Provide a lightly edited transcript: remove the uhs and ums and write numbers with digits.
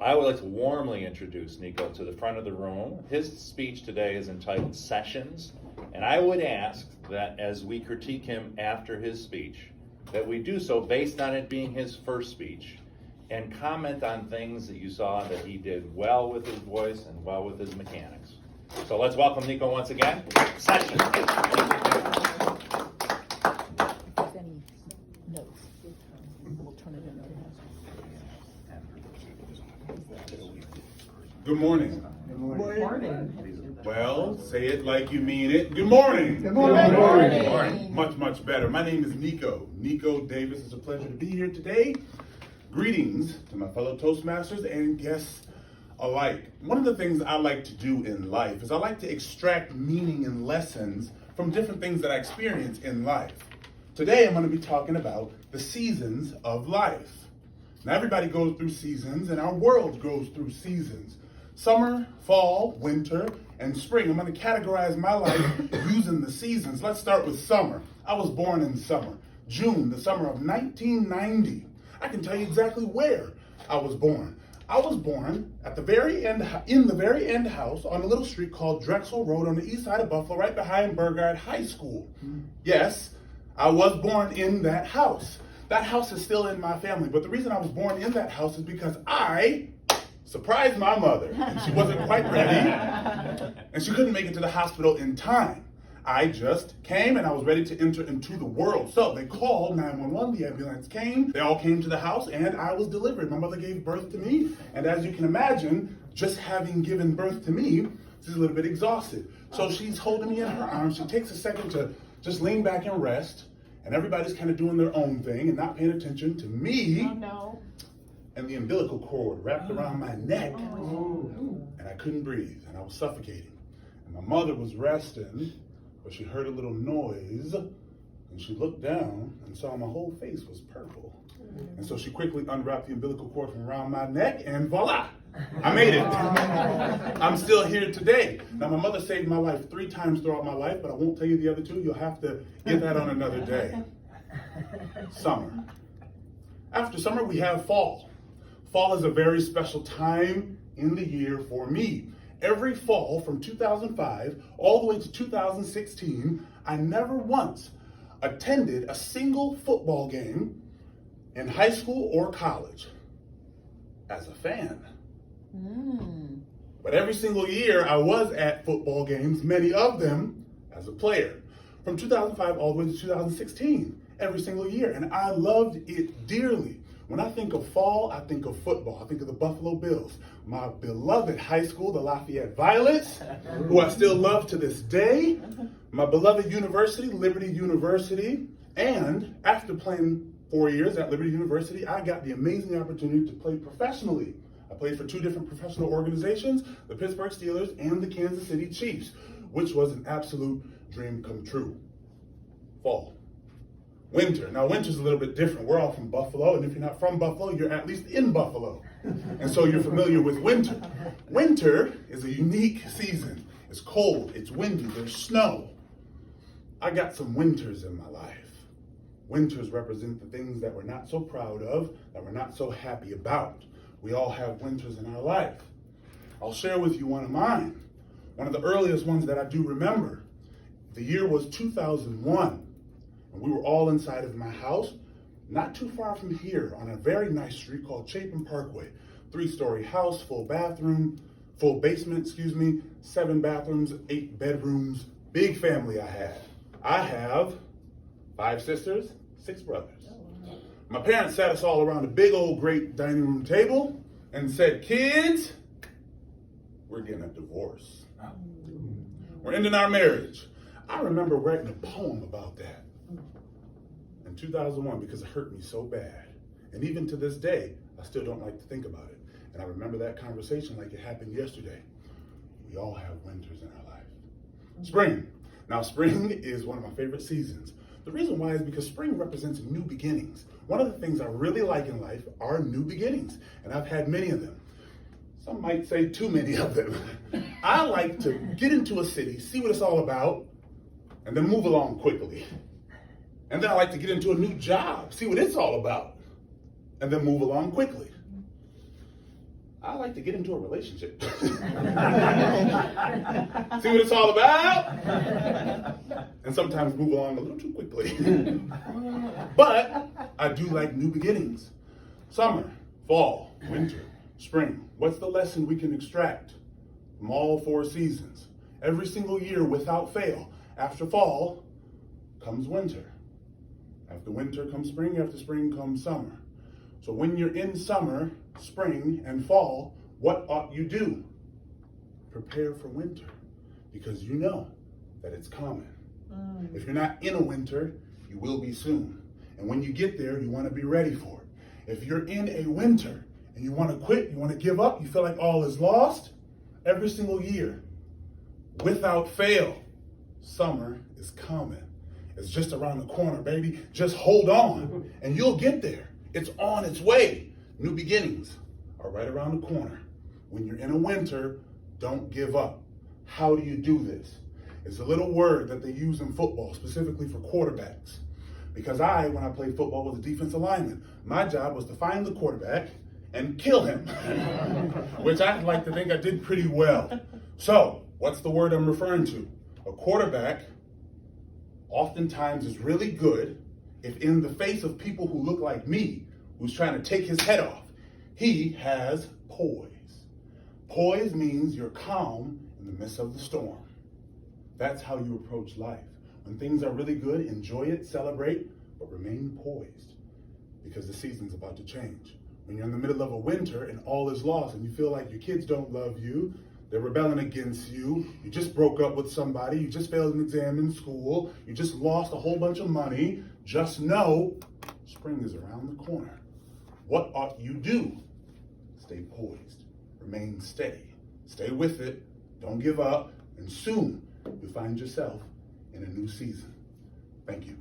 I would like to warmly introduce Niko to the front of the room. His speech today is entitled Sessions, and I would ask that as we critique him after his speech, that we do so based on it being his first speech, and comment on things that you saw that he did well with his voice and well with his mechanics. So let's welcome Niko once again. Sessions. Any notes, we'll turn it into. Good morning. Good morning. Well, say it like you mean it. Good morning. Good morning. Good morning. Much better. My name is Niko Davis. It's a pleasure to be here today. Greetings to my fellow Toastmasters and guests alike. One of the things I like to do in life is I like to extract meaning and lessons from different things that I experience in life. Today I'm going to be talking about the seasons of life. Now everybody goes through seasons and our world goes through seasons. Summer, fall, winter, and spring. I'm going to categorize my life using the seasons. Let's start with summer. I was born in summer. June, the summer of 1990. I can tell you exactly where I was born. I was born at the very end, in the very end house on a little street called Drexel Road on the east side of Buffalo, right behind Burgard High School. Yes, I was born in that house. That house is still in my family, but the reason I was born in that house is because I surprised my mother, and she wasn't quite ready, and she couldn't make it to the hospital in time. I just came and I was ready to enter into the world. So they called 911, the ambulance came, they all came to the house, and I was delivered. My mother gave birth to me, and as you can imagine, just having given birth to me, she's a little bit exhausted. So she's holding me in her arms. She takes a second to just lean back and rest, and everybody's kind of doing their own thing and not paying attention to me. Oh, no. And the umbilical cord wrapped around my neck, and I couldn't breathe, and I was suffocating. And my mother was resting, but she heard a little noise, and she looked down and saw my whole face was purple. And so she quickly unwrapped the umbilical cord from around my neck, and voila, I made it. I'm still here today. Now, my mother saved my life 3 times throughout my life, but I won't tell you the other 2. You'll have to get that on another day. Summer. After summer, we have fall. Fall is a very special time in the year for me. Every fall from 2005 all the way to 2016, I never once attended a single football game in high school or college as a fan. But every single year I was at football games, many of them as a player. From 2005 all the way to 2016, every single year, and I loved it dearly. When I think of fall, I think of football. I think of the Buffalo Bills, my beloved high school, the Lafayette Violets, who I still love to this day, my beloved university, Liberty University, and after playing 4 years at Liberty University, I got the amazing opportunity to play professionally. I played for 2 different professional organizations, the Pittsburgh Steelers and the Kansas City Chiefs, which was an absolute dream come true. Fall. Winter. Now, winter's a little bit different. We're all from Buffalo, and if you're not from Buffalo, you're at least in Buffalo. And so you're familiar with winter. Winter is a unique season. It's cold, it's windy, there's snow. I got some winters in my life. Winters represent the things that we're not so proud of, that we're not so happy about. We all have winters in our life. I'll share with you one of mine. One of the earliest ones that I do remember. The year was 2001. And we were all inside of my house, not too far from here, on a very nice street called Chapin Parkway. 3-story house, full basement, 7 bathrooms, 8 bedrooms, big family I had. I have 5 sisters, 6 brothers. My parents sat us all around a big old great dining room table and said, "Kids, we're getting a divorce. We're ending our marriage." I remember writing a poem about that in 2001 because it hurt me so bad. And even to this day, I still don't like to think about it. And I remember that conversation like it happened yesterday. We all have winters in our life. Spring. Now, spring is one of my favorite seasons. The reason why is because spring represents new beginnings. One of the things I really like in life are new beginnings, and I've had many of them. Some might say too many of them. I like to get into a city, see what it's all about, and then move along quickly. And then I like to get into a new job, see what it's all about, and then move along quickly. I like to get into a relationship. See what it's all about? And sometimes move along a little too quickly. But I do like new beginnings. Summer, fall, winter, spring. What's the lesson we can extract from all 4 seasons? Every single year without fail. After fall comes winter. After winter comes spring. After spring comes summer. So when you're in summer, spring, and fall, what ought you do? Prepare for winter, because you know that it's coming. If you're not in a winter, you will be soon. And when you get there, you want to be ready for it. If you're in a winter and you want to quit, you want to give up, you feel like all is lost, every single year, without fail, summer is coming. It's just around the corner, baby. Just hold on and you'll get there. It's on its way. New beginnings are right around the corner. When you're in a winter, don't give up. How do you do this? It's a little word that they use in football, specifically for quarterbacks. Because when I played football, was a defensive lineman. My job was to find the quarterback and kill him, which I'd like to think I did pretty well. So, what's the word I'm referring to? A quarterback oftentimes is really good if in the face of people who look like me, who's trying to take his head off, he has poise. Poise means you're calm in the midst of the storm. That's how you approach life. When things are really good, enjoy it, celebrate, but remain poised, because the season's about to change. When you're in the middle of a winter and all is lost and you feel like your kids don't love you, they're rebelling against you, you just broke up with somebody, you just failed an exam in school, you just lost a whole bunch of money, just know spring is around the corner. What ought you do? Stay poised, remain steady, stay with it, don't give up, and soon you'll find yourself in a new season. Thank you.